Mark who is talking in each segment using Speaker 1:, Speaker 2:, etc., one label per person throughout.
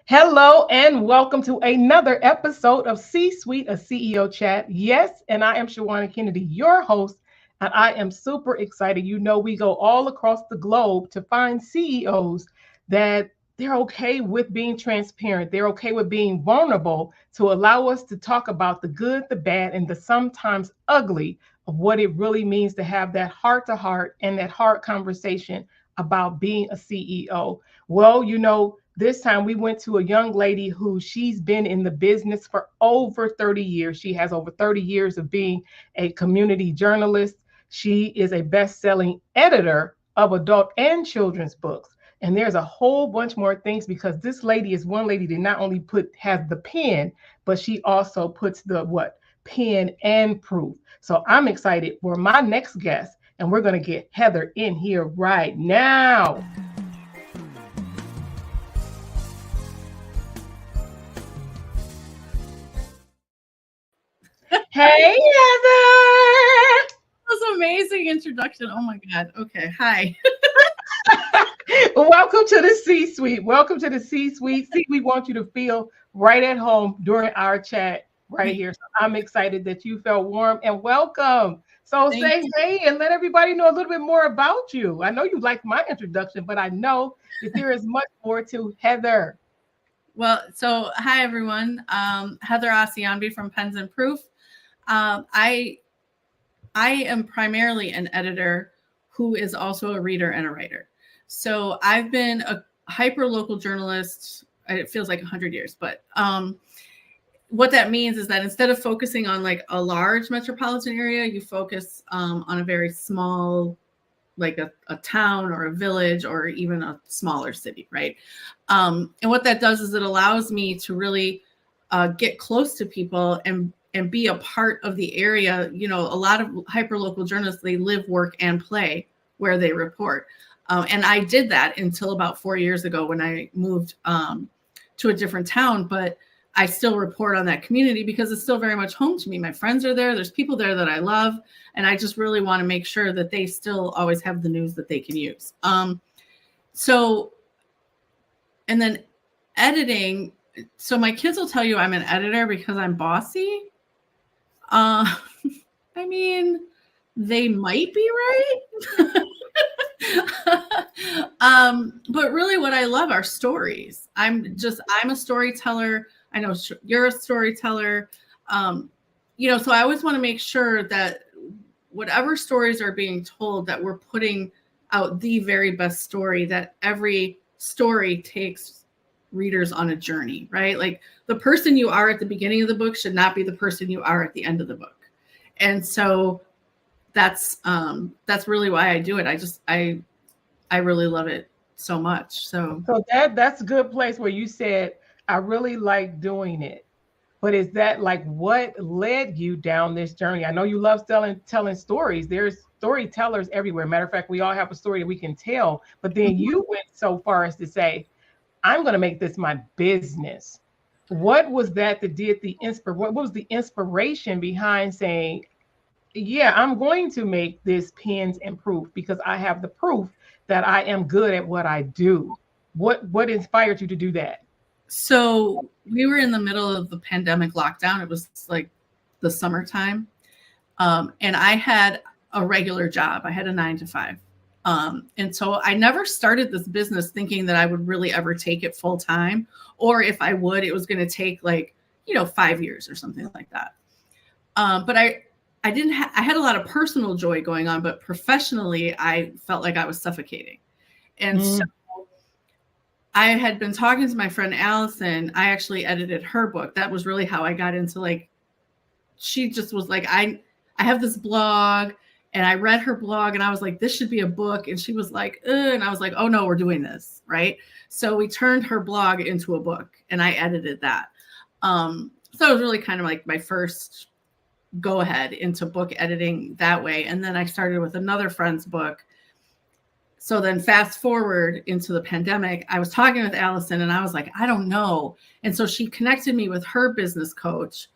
Speaker 1: Hello and welcome to another episode of C-Suite, a CEO Chat. Yes, and I am Shawanna Kennedy, your host, and I am super excited. You know, we go all across the globe to find CEOs that they're okay with being transparent. They're okay with being vulnerable to allow us to talk about the good, the bad, and the sometimes ugly of what it really means to have that heart to heart and that hard conversation about being a CEO. Well, this time we went to a young lady who she's been in the business for over 30 years. She has over 30 years of being a community journalist. She is a best-selling editor of adult and children's books. And there's a whole bunch more things because this lady is one lady that not only has the pen, but she also puts the pen and proof. So I'm excited for my next guest, and we're going to get Heather in here right now. Hey, Heather.
Speaker 2: That was an amazing introduction. Oh my God. Okay. Hi.
Speaker 1: Welcome to the C-Suite. Welcome to the C-Suite. See, we want you to feel right at home during our chat right here. So I'm excited that you felt warm and welcome. So say hey and let everybody know a little bit more about you. I know you liked my introduction, but I know that there is much more to Heather.
Speaker 2: Well, so hi everyone. Heather Asiyanbi from Pens and Proof. I am primarily an editor who is also a reader and a writer. So I've been a hyper-local journalist. It feels like 100 years, but what that means is that instead of focusing on like a large metropolitan area, you focus on a very small, like a town or a village or even a smaller city, right? And what that does is it allows me to really get close to people and be a part of the area. You know, a lot of hyperlocal journalists, they live, work, and play where they report. And I did that until about 4 years ago when I moved to a different town, but I still report on that community because it's still very much home to me. My friends are there. There's people there that I love. And I just really want to make sure that they still always have the news that they can use. And then editing. So my kids will tell you I'm an editor because I'm bossy. I mean, they might be right. But really what I love are stories. I'm a storyteller. I know you're a storyteller. So I always want to make sure that whatever stories are being told, that we're putting out the very best story, that every story takes readers on a journey, right? Like the person you are at the beginning of the book should not be the person you are at the end of the book. And so that's really why I do it. I really love it so much. So
Speaker 1: that's a good place where you said, I really like doing it. But is that like what led you down this journey? I know you love telling stories. There's storytellers everywhere. Matter of fact, we all have a story that we can tell. But then you went so far as to say, I'm going to make this my business. What was that did what was the inspiration behind saying, yeah, I'm going to make this pens and proof because I have the proof that I am good at what I do? What inspired you to do that?
Speaker 2: So we were in the middle of the pandemic lockdown. It was like the summertime. And I had a regular job. I had a 9 to 5. And so I never started this business thinking that I would really ever take it full time, or if I would, it was going to take 5 years or something like that. But I had a lot of personal joy going on, but professionally, I felt like I was suffocating. And so I had been talking to my friend Allison. I actually edited her book. That was really how I got into she just was like, I have this blog, and I read her blog and I was like, this should be a book. And she was like, and I was like, oh no, we're doing this. Right. So we turned her blog into a book and I edited that. So it was really kind of like my first go ahead into book editing that way. And then I started with another friend's book. So then fast forward into the pandemic, I was talking with Allison and I was like, I don't know. And so she connected me with her business coach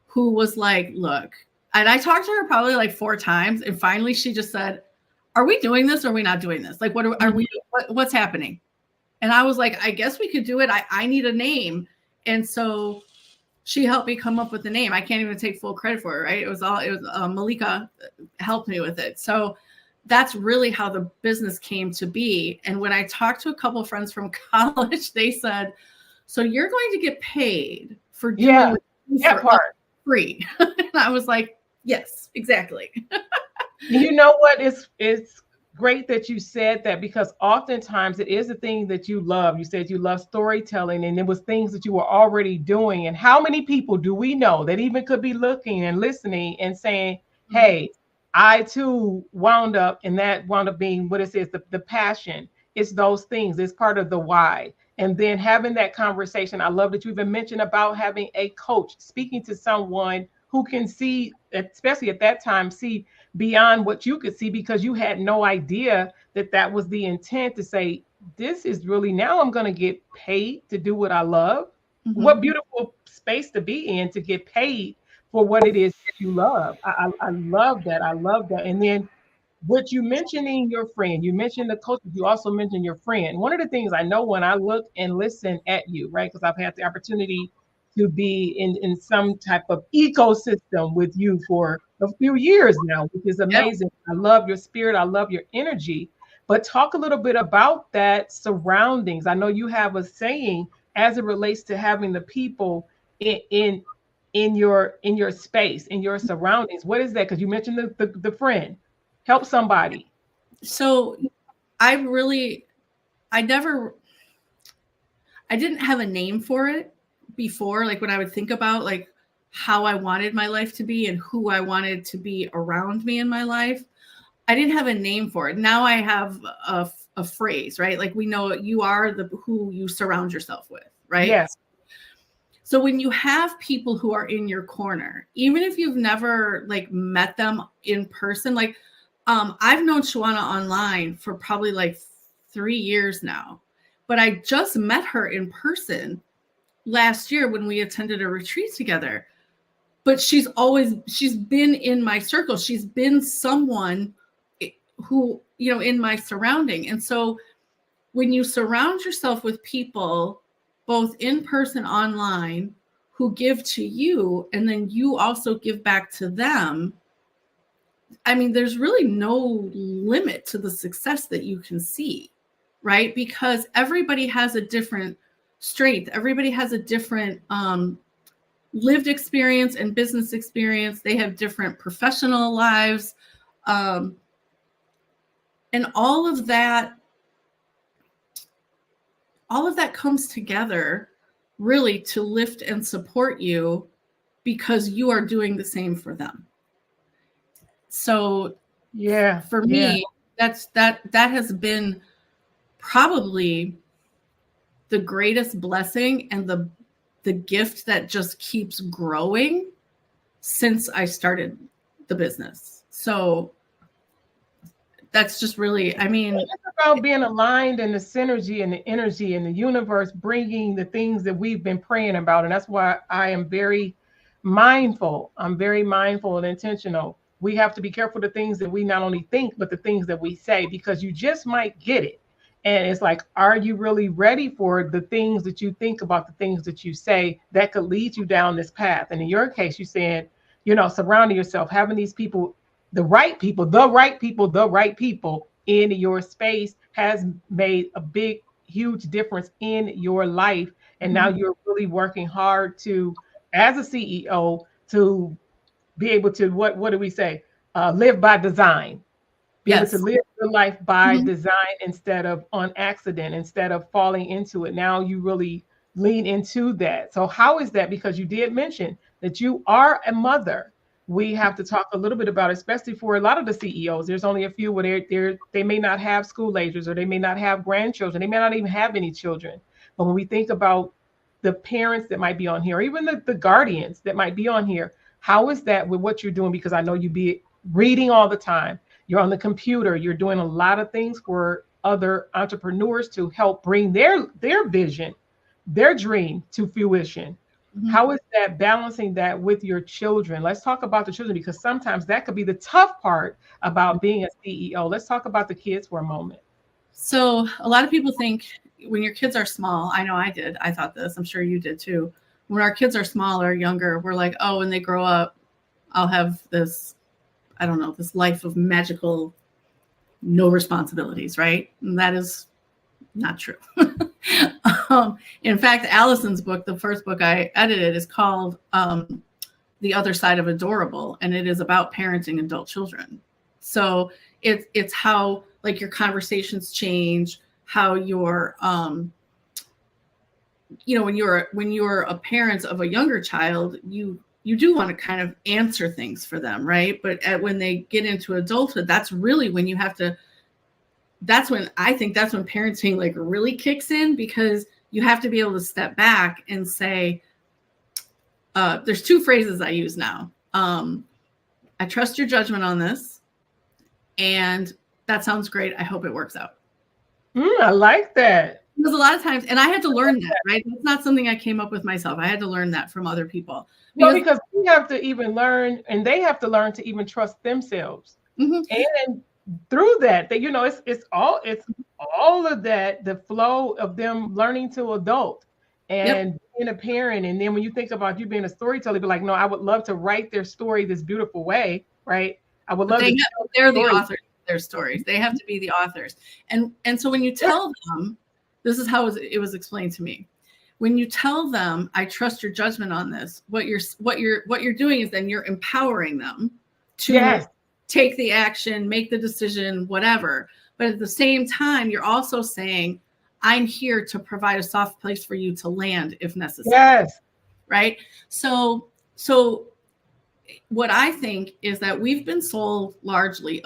Speaker 2: who was like, look, and I talked to her probably 4 times. And finally she just said, are we doing this or are we not doing this? Like, what's happening? And I was like, I guess we could do it. I need a name. And so she helped me come up with the name. I can't even take full credit for it, right? It was Malika helped me with it. So that's really how the business came to be. And when I talked to a couple of friends from college, they said, so you're going to get paid for doing
Speaker 1: that part
Speaker 2: free. And I was like, yes, exactly.
Speaker 1: You know what? It's great that you said that, because oftentimes it is a thing that you love. You said you love storytelling, and it was things that you were already doing. And how many people do we know that even could be looking and listening and saying, hey, I too wound up, and that wound up being what it says, the passion. It's those things. It's part of the why. And then having that conversation. I love that you even mentioned about having a coach, speaking to someone who can see, especially at that time, see beyond what you could see, because you had no idea that that was the intent, to say, this is really, now I'm going to get paid to do what I love. What beautiful space to be in, to get paid for what it is that you love. I love that. I love that. And then what you mentioning your friend, you mentioned the coach, you also mentioned your friend. One of the things I know when I look and listen at you, right? Because I've had the opportunity to be in some type of ecosystem with you for a few years now, which is amazing. Yep. I love your spirit. I love your energy. But talk a little bit about that surroundings. I know you have a saying as it relates to having the people in your space, in your surroundings. What is that? Because you mentioned the friend. Help somebody.
Speaker 2: So I didn't have a name for it before, like when I would think about like how I wanted my life to be and who I wanted to be around me in my life. I didn't have a name for it. Now I have a phrase, right? Like we know you are who you surround yourself with, right?
Speaker 1: Yes.
Speaker 2: So when you have people who are in your corner, even if you've never like met them in person, like I've known Shawanna online for probably like 3 years now, but I just met her in person last year when we attended a retreat together. But she's been in my circle. She's been someone who, you know, in my surrounding. And so when you surround yourself with people, both in person, online, who give to you, and then you also give back to them, I mean, there's really no limit to the success that you can see, right? Because everybody has a different strength. Everybody has a different lived experience and business experience. They have different professional lives. And all of that comes together really to lift and support you because you are doing the same for them. So
Speaker 1: yeah,
Speaker 2: for me, that has been probably the greatest blessing and the gift that just keeps growing since I started the business. So that's just really, I mean,
Speaker 1: it's about being aligned and the synergy and the energy and the universe bringing the things that we've been praying about. And that's why I am very mindful. I'm very mindful and intentional. We have to be careful the things that we not only think, but the things that we say, because you just might get it. And it's like, are you really ready for the things that you think about, the things that you say that could lead you down this path? And in your case, you said, you know, surrounding yourself, having these people, the right people in your space has made a big, huge difference in your life. And now you're really working hard to, as a CEO, to be able to, what do we say? Live by design. Be able to live your life by design instead of on accident, instead of falling into it. Now you really lean into that. So how is that? Because you did mention that you are a mother. We have to talk a little bit about, especially for a lot of the CEOs. There's only a few where they may not have school agers, or they may not have grandchildren. They may not even have any children. But when we think about the parents that might be on here, or even the guardians that might be on here, how is that with what you're doing? Because I know you be reading all the time. You're on the computer. You're doing a lot of things for other entrepreneurs to help bring their vision, their dream to fruition. How is that balancing that with your children? Let's talk about the children, because sometimes that could be the tough part about being a CEO. Let's talk about the kids for a moment.
Speaker 2: So a lot of people think when your kids are small, I know I did. I thought this. I'm sure you did too. When our kids are smaller, younger, we're like, oh, when they grow up, I'll have this, I don't know, this life of magical, no responsibilities, right? And that is not true. In fact, Allison's book, the first book I edited, is called The Other Side of Adorable, and it is about parenting adult children. So it's how like your conversations change, how your when you're a parent of a younger child, you do want to kind of answer things for them, right? But when they get into adulthood, that's really when you have to. That's when parenting like really kicks in, because you have to be able to step back and say, there's two phrases I use now. I trust your judgment on this, and that sounds great. I hope it works out.
Speaker 1: I like that.
Speaker 2: Because a lot of times, and I had to learn that, right? It's not something I came up with myself. I had to learn that from other people.
Speaker 1: Because we have to even learn, and they have to learn to even trust themselves. Mm-hmm. And through that, it's all of that, the flow of them learning to adult and being a parent. And then when you think about you being a storyteller, be like, no, I would love to write their story this beautiful way, right? I would love
Speaker 2: they're the authors of their stories. They have to be the authors. And so when you tell them, this is how it was explained to me. When you tell them, I trust your judgment on this, what you're doing is then you're empowering them to take the action, make the decision, whatever. But at the same time, you're also saying, I'm here to provide a soft place for you to land if necessary.
Speaker 1: Yes.
Speaker 2: Right? So what I think is that we've been sold largely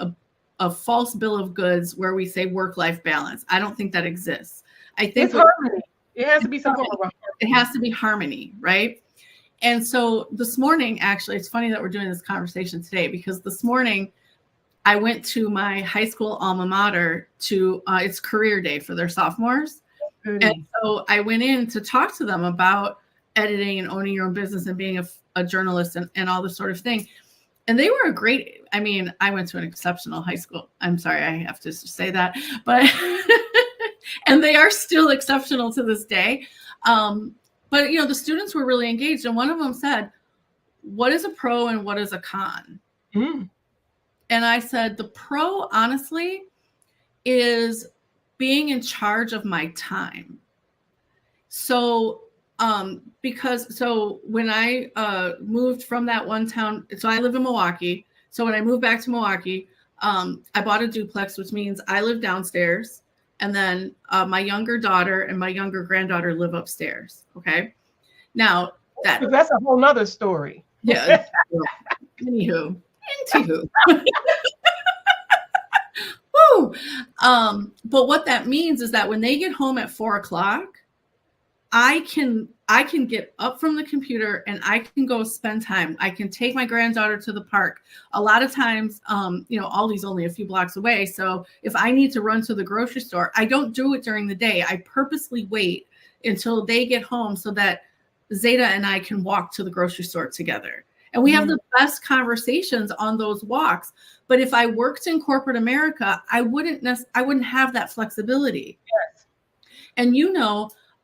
Speaker 2: a false bill of goods where we say work-life balance. I don't think that exists. I think
Speaker 1: it's harmony. It has to be some form of harmony.
Speaker 2: It has to be harmony, right? And so this morning, actually, it's funny that we're doing this conversation today, because this morning I went to my high school alma mater to it's career day for their sophomores. Mm-hmm. And so I went in to talk to them about editing and owning your own business and being a journalist and all this sort of thing. And they were I went to an exceptional high school. I'm sorry, I have to say that, but and they are still exceptional to this day. But the students were really engaged, and one of them said, what is a pro and what is a con? Mm. And I said, the pro, honestly, is being in charge of my time. So when I moved from that one town, so I live in Milwaukee. So when I moved back to Milwaukee, I bought a duplex, which means I live downstairs. And then my younger daughter and my younger granddaughter live upstairs. Okay. Now that's
Speaker 1: a whole nother story.
Speaker 2: Yeah. Anywho. Woo. But what that means is that when they get home at 4:00, I can get up from the computer and I can go spend time. I can take my granddaughter to the park. A lot of times, Aldi's only a few blocks away. So if I need to run to the grocery store, I don't do it during the day. I purposely wait until they get home so that Zeta and I can walk to the grocery store together. And we have the best conversations on those walks. But if I worked in corporate America, I wouldn't have that flexibility.
Speaker 1: Yes.
Speaker 2: And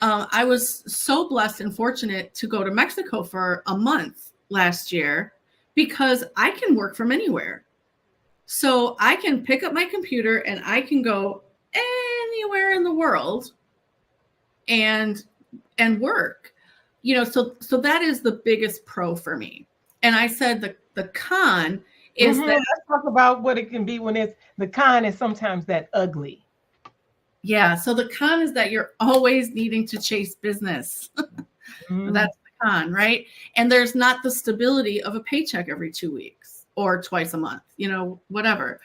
Speaker 2: I was so blessed and fortunate to go to Mexico for a month last year because I can work from anywhere. So I can pick up my computer and I can go anywhere in the world and work. So that is the biggest pro for me. And I said the con is that.
Speaker 1: Let's talk about what it can be when the con is sometimes that ugly.
Speaker 2: Yeah. So the con is that you're always needing to chase business. That's the con, right? And there's not the stability of a paycheck every 2 weeks or twice a month, whatever.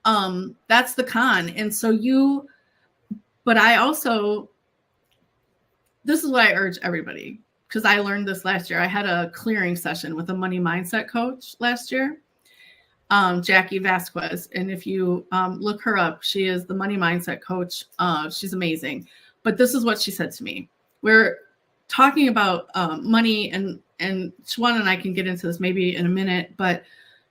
Speaker 2: That's the con. And so but I also, this is what I urge everybody, because I learned this last year. I had a clearing session with a money mindset coach last year. Jackie Vasquez. And if you look her up, she is the money mindset coach. She's amazing. But this is what she said to me. We're talking about money, and Shawanna and I can get into this maybe in a minute, but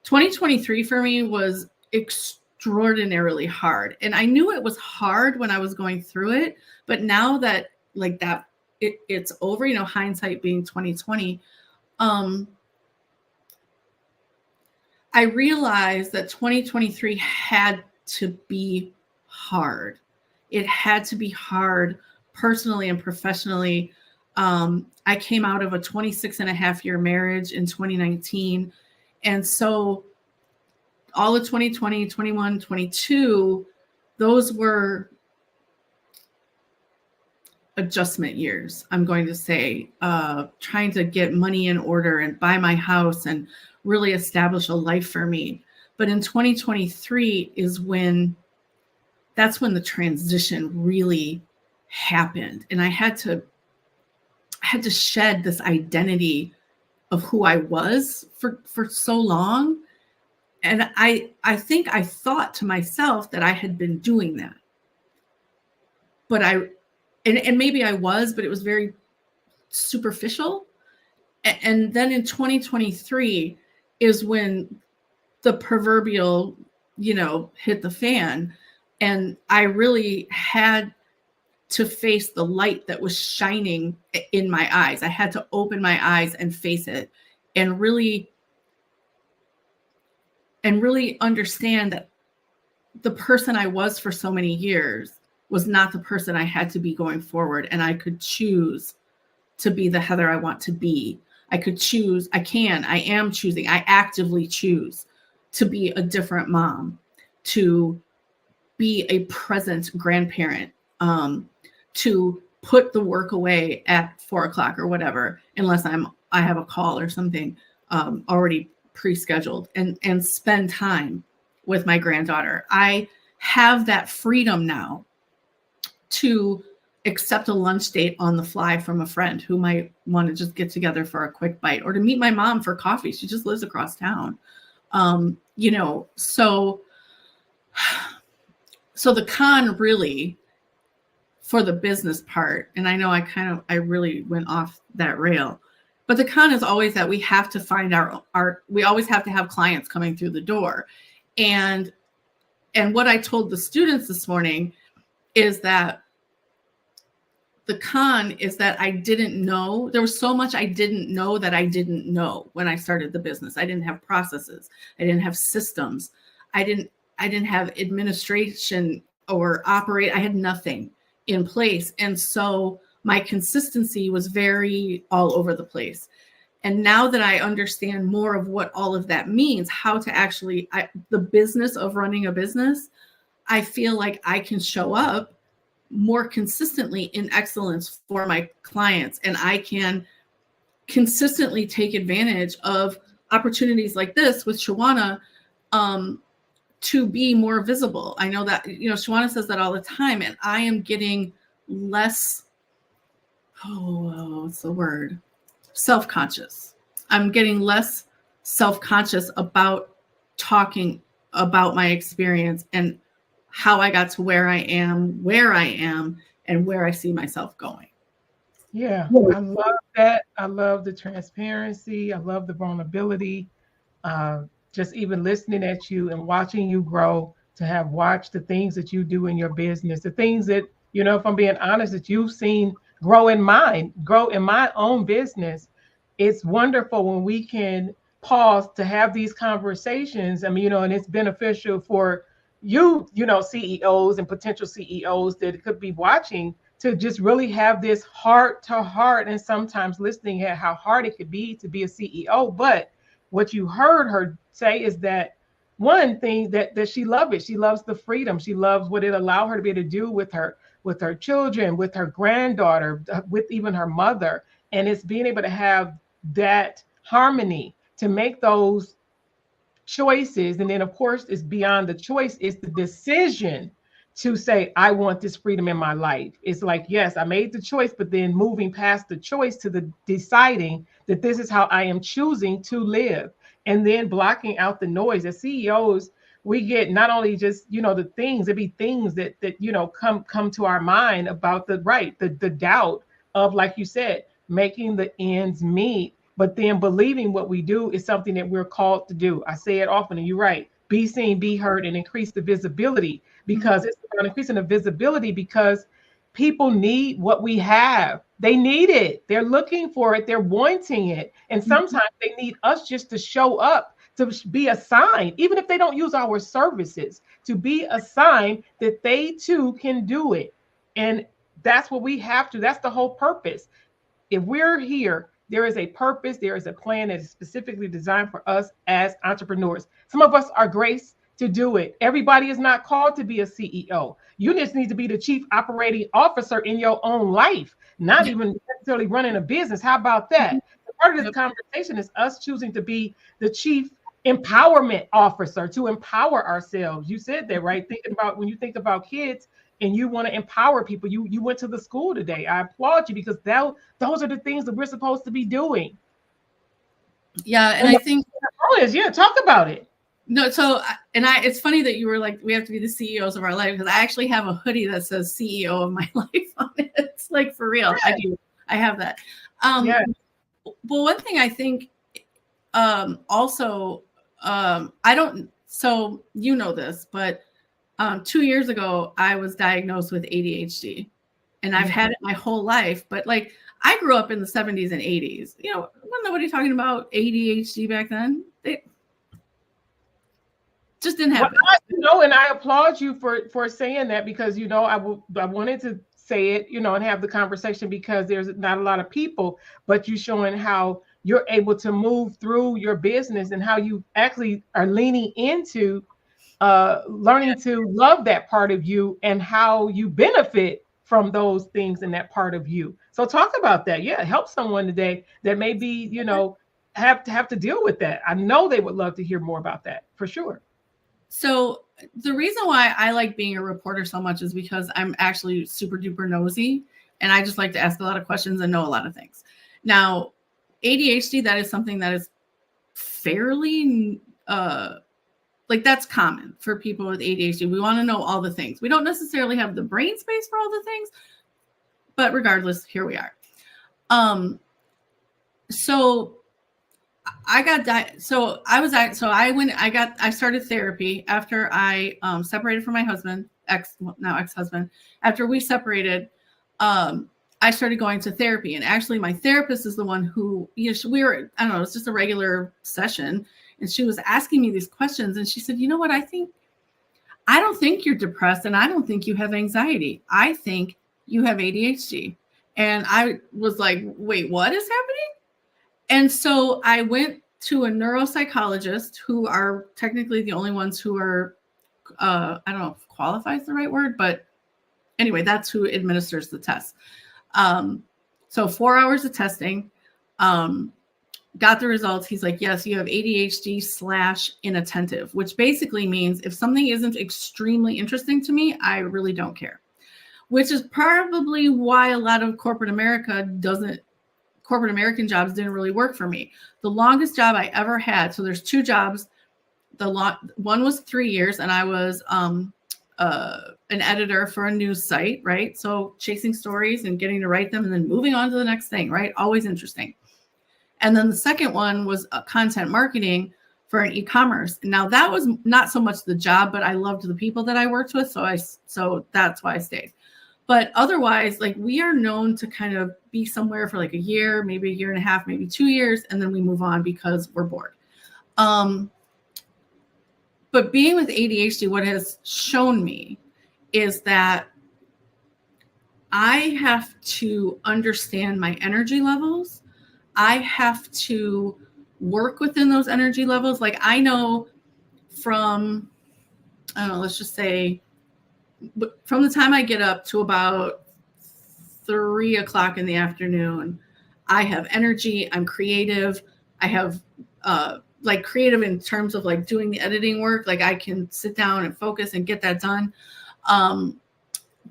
Speaker 2: 2023 for me was extremely extraordinarily hard. And I knew it was hard when I was going through it, but now that like that it's over, you know, hindsight being 2020, I realized that 2023 had to be hard. It had to be hard personally and professionally. I came out of a 26-and-a-half-year marriage in 2019. And so all of 2020, 21, 22, those were adjustment years, I'm going to say, trying to get money in order and buy my house and really establish a life for me. But in 2023 that's when the transition really happened. And I had to shed this identity of who I was for so long. And I think I thought to myself that I had been doing that. But and maybe I was, but it was very superficial. And then in 2023 is when the proverbial, you know, hit the fan. And I really had to face the light that was shining in my eyes. I had to open my eyes and face it and really understand that the person I was for so many years was not the person I had to be going forward. And I could choose to be the Heather I want to be. I am choosing, I actively choose to be a different mom, to be a present grandparent, to put the work away at 4:00 or whatever, unless I have a call or something already pre-scheduled, and spend time with my granddaughter. I have that freedom now to accept a lunch date on the fly from a friend who might want to just get together for a quick bite, or to meet my mom for coffee. She just lives across town. You know, so the con really for the business part, and I know I really went off that rail, but the con is always that we have to find we always have to have clients coming through the door. And what I told the students this morning is that the con is that I didn't know. There was so much I didn't know that I didn't know when I started the business. I didn't have processes. I didn't have systems. I didn't have administration or operate. I had nothing in place. And so my consistency was very all over the place. And now that I understand more of what all of that means, how to actually, the business of running a business, I feel like I can show up more consistently in excellence for my clients. And I can consistently take advantage of opportunities like this with Shawanna to be more visible. I know that, you know, Shawanna says that all the time, and I am getting less, what's the word? Self-conscious. I'm getting less self-conscious about talking about my experience and how I got to where I am, and where I see myself going.
Speaker 1: Yeah, I love that. I love the transparency. I love the vulnerability. Just even listening at you and watching you grow, to have watched the things that you do in your business, the things that, you know, if I'm being honest, that you've seen grow in my own business. It's wonderful when we can pause to have these conversations. I mean, you know, and it's beneficial for you know, CEOs and potential CEOs that could be watching, to just really have this heart to heart, and sometimes listening at how hard it could be to be a CEO. But what you heard her say is that one thing that she loves it. She loves the freedom. She loves what it allowed her to be able to do with her children, with her granddaughter, with even her mother. And it's being able to have that harmony to make those choices. And then of course it's beyond the choice, it's the decision to say, I want this freedom in my life. It's like, yes, I made the choice, but then moving past the choice to the deciding that this is how I am choosing to live, and then blocking out the noise. As CEOs, we get not only just, you know, the things, it be things that you know come to our mind about the doubt of, like you said, making the ends meet, but then believing what we do is something that we're called to do. I say it often, and you're right. be seen, be heard, and increase the visibility, because it's about increasing the visibility because people need what we have. They need it. They're looking for it. They're wanting it. And sometimes they need us just to show up, to be a sign, even if they don't use our services, to be a sign that they too can do it. And that's what we have to. That's the whole purpose. If we're here, there is a purpose, there is a plan that is specifically designed for us as entrepreneurs. Some of us are graced to do it. Everybody is not called to be a CEO. You just need to be the chief operating officer in your own life, not even necessarily running a business. How about that? Part of this conversation is us choosing to be the chief empowerment officer, to empower ourselves. You said that, right? Thinking about when you think about kids and you want to empower people, you went to the school today. I applaud you, because those are the things that we're supposed to be doing.
Speaker 2: Yeah, and I think
Speaker 1: talk about it.
Speaker 2: No, so it's funny that you were like, we have to be the CEOs of our life, because I actually have a hoodie that says CEO of my life on it. It's like, for real. I do. I have that. Well, one thing I think also, I don't, so you know this, but 2 years ago, I was diagnosed with ADHD, and I've had it my whole life. But like, I grew up in the 70s and 80s. You know, wasn't nobody talking about ADHD back then. They just didn't happen.
Speaker 1: Well, and I applaud you for saying that, because, I wanted to say it, and have the conversation, because there's not a lot of people, but you showing how you're able to move through your business and how you actually are leaning into learning to love that part of you and how you benefit from those things in that part of you. So talk about that. Yeah, help someone today that may be, have to deal with that. I know they would love to hear more about that, for sure.
Speaker 2: So the reason why I like being a reporter so much is because I'm actually super duper nosy, and I just like to ask a lot of questions and know a lot of things. Now, ADHD, that is something that is fairly like, that's common for people with ADHD. We want to know all the things. We don't necessarily have the brain space for all the things, but regardless, here we are. So I got I started therapy after I separated from my husband, now ex-husband. After we separated, I started going to therapy, and actually my therapist is the one who, I don't know, it's just a regular session, and she was asking me these questions, and she said, you know what, I don't think you're depressed, and I don't think you have anxiety. I think you have ADHD. And I was like, wait, what is happening? And so I went to a neuropsychologist, who are technically the only ones who are, I don't know if qualify is the right word, but anyway, that's who administers the test. So 4 hours of testing, got the results. He's like, yes, you have ADHD/inattentive, which basically means if something isn't extremely interesting to me, I really don't care, which is probably why a lot of corporate American jobs didn't really work for me. The longest job I ever had, so there's two jobs. One was 3 years, and I was an editor for a news site, right? So chasing stories and getting to write them and then moving on to the next thing, right? Always interesting. And then the second one was content marketing for an e-commerce. Now that was not so much the job, but I loved the people that I worked with. So that's why I stayed. But otherwise, like, we are known to kind of be somewhere for like a year, maybe a year and a half, maybe 2 years, and then we move on because we're bored. But being with ADHD, what has shown me is that I have to understand my energy levels. I have to work within those energy levels. Like, I know from, I don't know, let's just say from the time I get up to about 3 o'clock in the afternoon, I have energy. I'm creative. I have like creative in terms of like doing the editing work. Like, I can sit down and focus and get that done.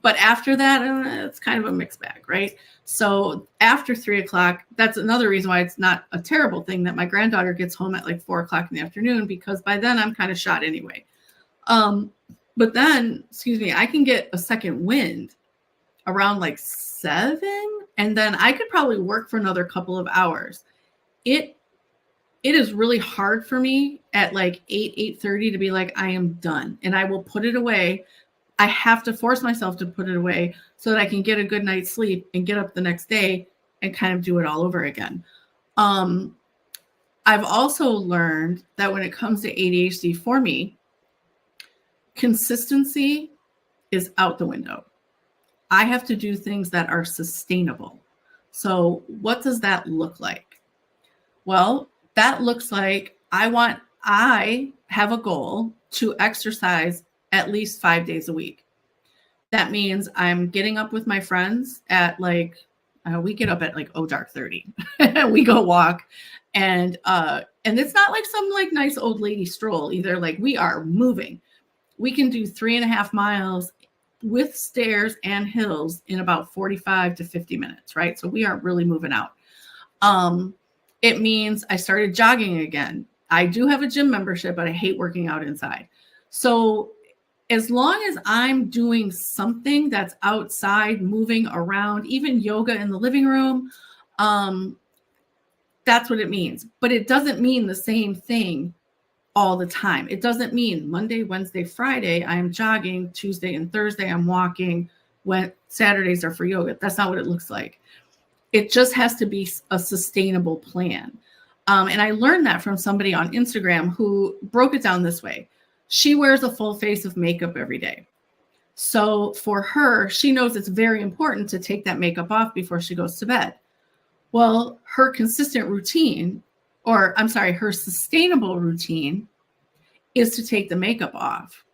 Speaker 2: But after that, it's kind of a mixed bag, right? So after 3 o'clock, that's another reason why it's not a terrible thing that my granddaughter gets home at like 4 o'clock in the afternoon, because by then I'm kind of shot anyway. But then, I can get a second wind around like 7, and then I could probably work for another couple of hours. It it is really hard for me at like 8:30 to be like, I am done, and I will put it away. I have to force myself to put it away so that I can get a good night's sleep and get up the next day and kind of do it all over again. I've also learned that when it comes to ADHD for me, consistency is out the window. I have to do things that are sustainable. So what does that look like? Well, that looks like I have a goal to exercise at least 5 days a week. That means I'm getting up with my friends at like, we get up at like dark 30. We go walk, and it's not like some like nice old lady stroll either. Like, we are moving. We can do 3.5 miles with stairs and hills in about 45 to 50 minutes, right? So we are really moving out. It means I started jogging again. I do have a gym membership, but I hate working out inside. So as long as I'm doing something that's outside, moving around, even yoga in the living room, that's what it means. But it doesn't mean the same thing all the time. It doesn't mean Monday, Wednesday, Friday, I'm jogging, Tuesday and Thursday, I'm walking, when Saturdays are for yoga. That's not what it looks like. It just has to be a sustainable plan. And I learned that from somebody on Instagram who broke it down this way. She wears a full face of makeup every day. So for her, she knows it's very important to take that makeup off before she goes to bed. Well, her consistent routine, her sustainable routine is to take the makeup off.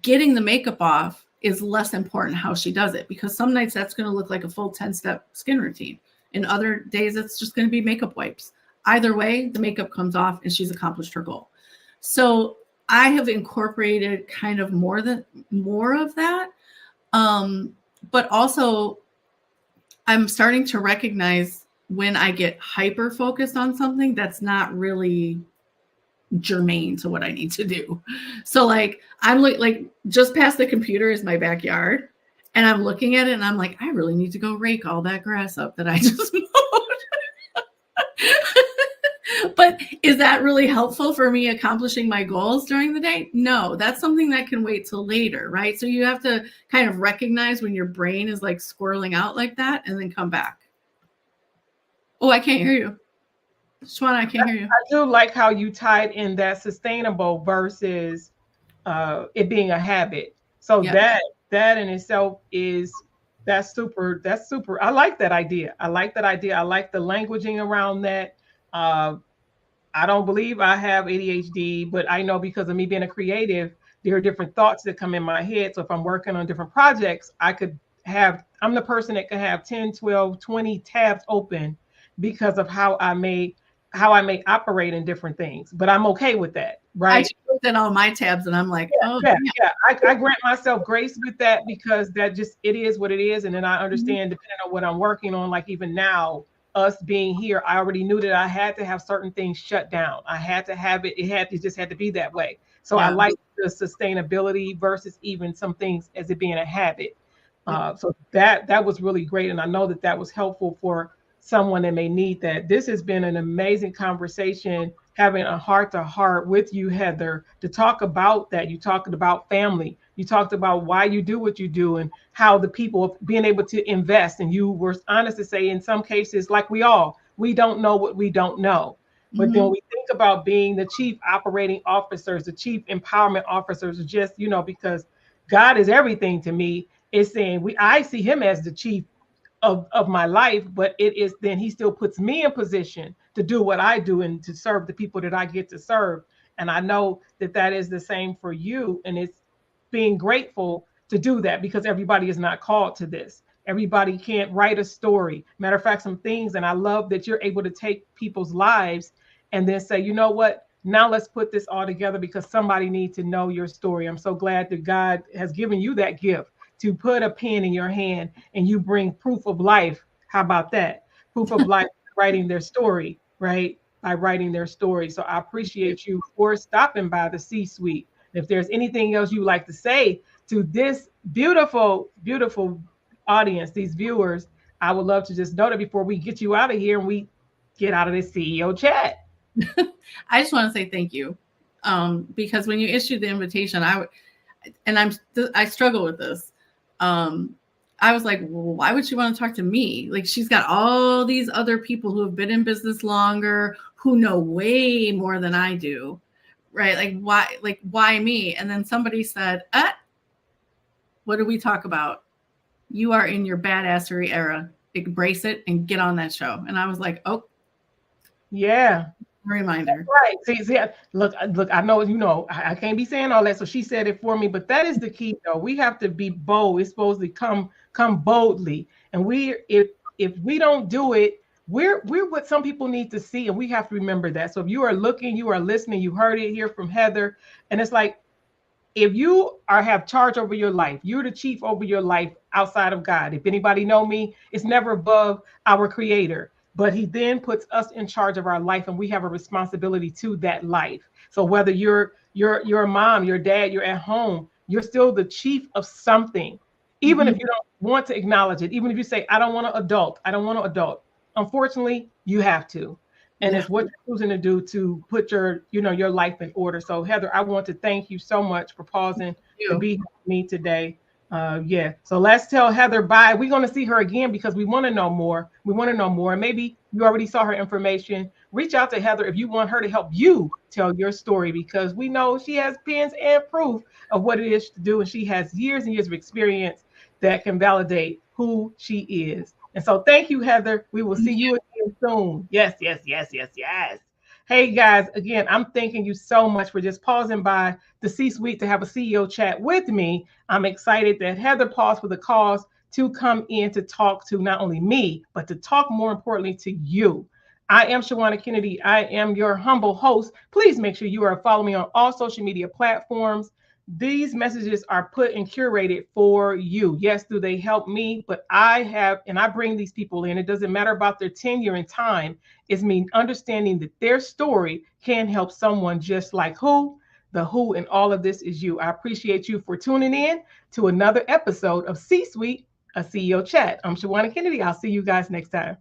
Speaker 2: Getting the makeup off is less important how she does it, because some nights that's going to look like a full 10-step skin routine. And other days it's just going to be makeup wipes. Either way, the makeup comes off and she's accomplished her goal. So I have incorporated kind of more of that. But also I'm starting to recognize when I get hyper focused on something that's not really germane to what I need to do. So like, I'm like just past the computer is my backyard, and I'm looking at it and I'm like, I really need to go rake all that grass up that I just mowed. But is that really helpful for me accomplishing my goals during the day? No, that's something that can wait till later, right? So you have to kind of recognize when your brain is like squirreling out like that and then come back. Oh, I can't hear you. Shawanna, I can't hear you.
Speaker 1: I do like how you tied in that sustainable versus it being a habit. So that in itself that's super. I like that idea. I like the languaging around that. I don't believe I have ADHD, but I know because of me being a creative, there are different thoughts that come in my head. So if I'm working on different projects, I'm the person that can have 10, 12, 20 tabs open because of how I may operate in different things, but I'm okay with that, right?
Speaker 2: I looked at all my tabs and I'm like,
Speaker 1: I grant myself grace with that, because it is what it is. And then I understand, depending on what I'm working on, like even now, us being here, I already knew that I had to have certain things shut down. I had to have it. It just had to be that way. So I like the sustainability versus even some things as it being a habit. So that was really great. And I know that was helpful for someone that may need that. This has been an amazing conversation, having a heart-to-heart with you, Heather, to talk about that. You talked about family. You talked about why you do what you do and how the people being able to invest. And you were honest to say, in some cases, like we don't know what we don't know. But then we think about being the chief operating officers, the chief empowerment officers, just, because God is everything to me, is saying I see him as the chief of my life, but it is then he still puts me in position to do what I do and to serve the people that I get to serve. And I know that is the same for you. And it's being grateful to do that, because everybody is not called to this. Everybody can't write a story. Matter of fact, some things, and I love that you're able to take people's lives and then say, you know what, now let's put this all together because somebody needs to know your story. I'm so glad that God has given you that gift to put a pen in your hand and you bring proof of life. How about that? Proof of life, writing their story, right? By writing their story. So I appreciate you for stopping by the C-Suite. If there's anything else you'd like to say to this beautiful, beautiful audience, these viewers, I would love to just know that before we get you out of here and we get out of this CEO chat.
Speaker 2: I just want to say thank you. Because when you issued the invitation, I struggle with this. I was like, well, why would she want to talk to me? Like, she's got all these other people who have been in business longer, who know way more than I do, right? Why me? And then somebody said, what do we talk about? You are in your badassery era. Embrace it and get on that show. And I was like, oh,
Speaker 1: Yeah.
Speaker 2: reminder.
Speaker 1: Right. See, look, I know, I can't be saying all that. So she said it for me, but that is the key though. We have to be bold. It's supposed to come boldly. And if we don't do it, we're what some people need to see. And we have to remember that. So if you are looking, you are listening, you heard it here from Heather. And it's like, if you have charge over your life, you're the chief over your life outside of God. If anybody know me, it's never above our creator. But he then puts us in charge of our life, and we have a responsibility to that life. So whether you're a mom, your dad, you're at home, you're still the chief of something. Even if you don't want to acknowledge it, even if you say, I don't want to adult. Unfortunately, you have to. And it's what you're choosing to do to put your life in order. So Heather, I want to thank you so much for pausing to be with me today. So let's tell Heather bye. We're going to see her again because we want to know more. Maybe you already saw her information. Reach out to Heather if you want her to help you tell your story, because we know she has pens and proof of what it is to do. And she has years and years of experience that can validate who she is. And so thank you, Heather. We will see you again soon. Yes. Hey guys, again, I'm thanking you so much for just pausing by the C-suite to have a CEO chat with me. I'm excited that Heather paused for the cause to come in to talk to not only me, but to talk more importantly to you. I am Shawanna Kennedy. I am your humble host. Please make sure you are following me on all social media platforms. These messages are put and curated for you. Yes, do they help me? But I bring these people in. It doesn't matter about their tenure and time. It's me understanding that their story can help someone just like the who in all of this is you. I appreciate you for tuning in to another episode of C-Suite, a CEO Chat. I'm Shawanna Kennedy. I'll see you guys next time.